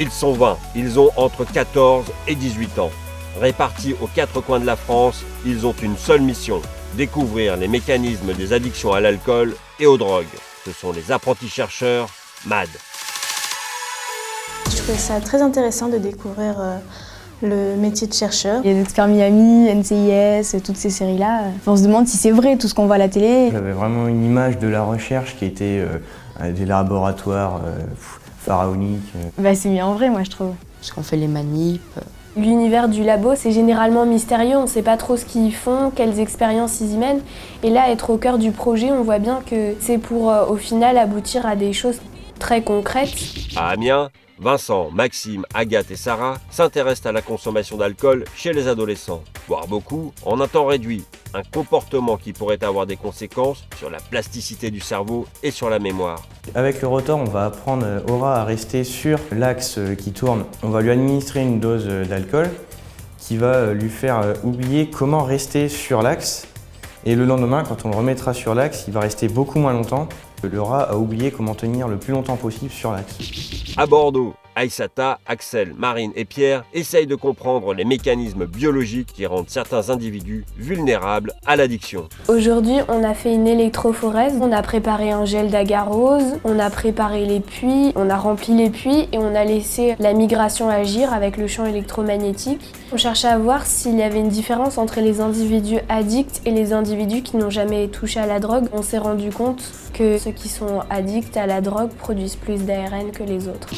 Ils sont 20, ils ont entre 14 et 18 ans. Répartis aux 4 coins de la France, ils ont une seule mission, découvrir les mécanismes des addictions à l'alcool et aux drogues. Ce sont les apprentis chercheurs MAD. Je trouvais ça très intéressant de découvrir le métier de chercheur. Il y a Expert Miami, NCIS, toutes ces séries-là. On se demande si c'est vrai tout ce qu'on voit à la télé. J'avais vraiment une image de la recherche qui était des laboratoires pharaoniques. C'est mis en vrai, moi, je trouve. Parce qu'on fait les manips. L'univers du labo, c'est généralement mystérieux, on ne sait pas trop ce qu'ils font, quelles expériences ils y mènent. Et là, être au cœur du projet, on voit bien que c'est pour, au final, aboutir à des choses très concrètes. À Amiens, Vincent, Maxime, Agathe et Sarah s'intéressent à la consommation d'alcool chez les adolescents. Boire beaucoup en un temps réduit, un comportement qui pourrait avoir des conséquences sur la plasticité du cerveau et sur la mémoire. Avec le rotor, on va apprendre Aura à rester sur l'axe qui tourne. On va lui administrer une dose d'alcool qui va lui faire oublier comment rester sur l'axe. Et le lendemain, quand on le remettra sur l'axe, il va rester beaucoup moins longtemps. Le rat a oublié comment tenir le plus longtemps possible sur l'axe. À Bordeaux, Aïssata, Axel, Marine et Pierre essayent de comprendre les mécanismes biologiques qui rendent certains individus vulnérables à l'addiction. Aujourd'hui, on a fait une électrophorèse, on a préparé un gel d'agarose, on a préparé les puits, on a rempli les puits et on a laissé la migration agir avec le champ électromagnétique. On cherchait à voir s'il y avait une différence entre les individus addicts et les individus qui n'ont jamais touché à la drogue. On s'est rendu compte que ceux qui sont addicts à la drogue produisent plus d'ARN que les autres.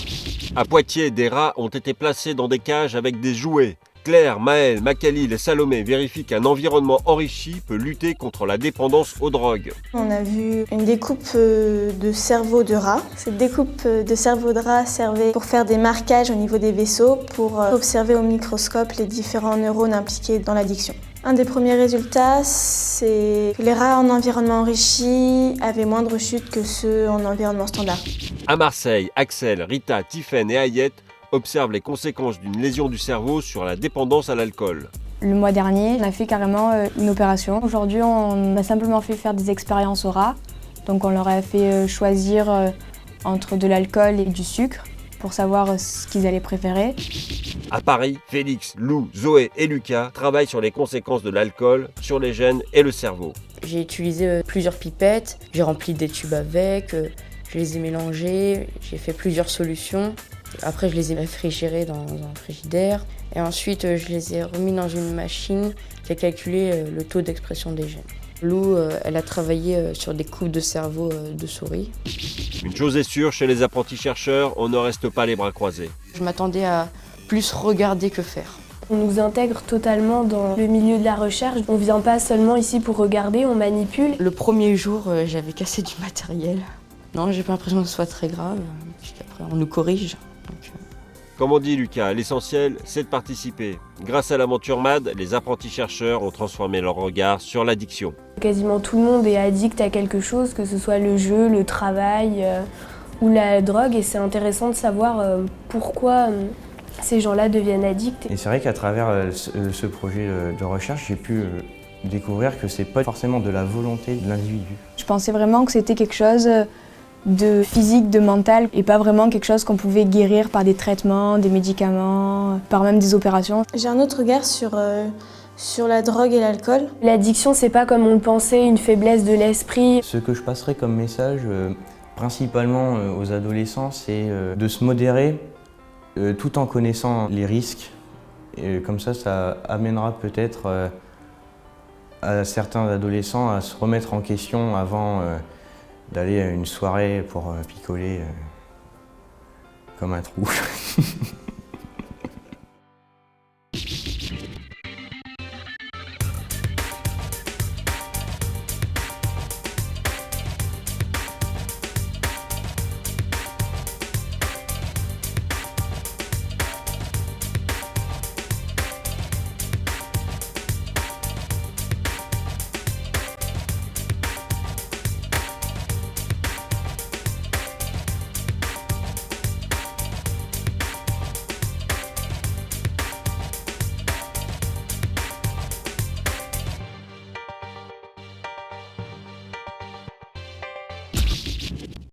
À Poitiers, des rats ont été placés dans des cages avec des jouets. Claire, Maëlle, Makhalil et Salomé vérifient qu'un environnement enrichi peut lutter contre la dépendance aux drogues. On a vu une découpe de cerveau de rat. Cette découpe de cerveau de rat servait pour faire des marquages au niveau des vaisseaux, pour observer au microscope les différents neurones impliqués dans l'addiction. Un des premiers résultats, c'est que les rats en environnement enrichi avaient moins de rechutes que ceux en environnement standard. À Marseille, Axel, Rita, Tiffaine et Ayette observent les conséquences d'une lésion du cerveau sur la dépendance à l'alcool. Le mois dernier, on a fait carrément une opération. Aujourd'hui, on a simplement fait faire des expériences au rat. Donc on leur a fait choisir entre de l'alcool et du sucre pour savoir ce qu'ils allaient préférer. À Paris, Félix, Lou, Zoé et Lucas travaillent sur les conséquences de l'alcool sur les gènes et le cerveau. J'ai utilisé plusieurs pipettes, j'ai rempli des tubes avec, je les ai mélangés, j'ai fait plusieurs solutions. Après, je les ai réfrigérés dans un frigidaire. Et ensuite, je les ai remis dans une machine qui a calculé le taux d'expression des gènes. Lou, elle a travaillé sur des coupes de cerveau de souris. Une chose est sûre, chez les apprentis chercheurs, on ne reste pas les bras croisés. Je m'attendais à plus regarder que faire. On nous intègre totalement dans le milieu de la recherche. On ne vient pas seulement ici pour regarder, on manipule. Le premier jour, j'avais cassé du matériel. Non, j'ai pas l'impression que ce soit très grave, puisqu'après on nous corrige. Comme on dit Lucas, l'essentiel c'est de participer. Grâce à l'aventure MAD, les apprentis chercheurs ont transformé leur regard sur l'addiction. Quasiment tout le monde est addict à quelque chose, que ce soit le jeu, le travail ou la drogue. Et c'est intéressant de savoir pourquoi ces gens-là deviennent addicts. Et c'est vrai qu'à travers ce projet de recherche, j'ai pu découvrir que c'est pas forcément de la volonté de l'individu. Je pensais vraiment que c'était quelque chose de physique, de mental, et pas vraiment quelque chose qu'on pouvait guérir par des traitements, des médicaments, par même des opérations. J'ai un autre regard sur la drogue et l'alcool. L'addiction, c'est pas comme on le pensait, une faiblesse de l'esprit. Ce que je passerai comme message, principalement aux adolescents, c'est de se modérer tout en connaissant les risques. Et comme ça amènera peut-être à certains adolescents à se remettre en question avant d'aller à une soirée pour picoler comme un trou.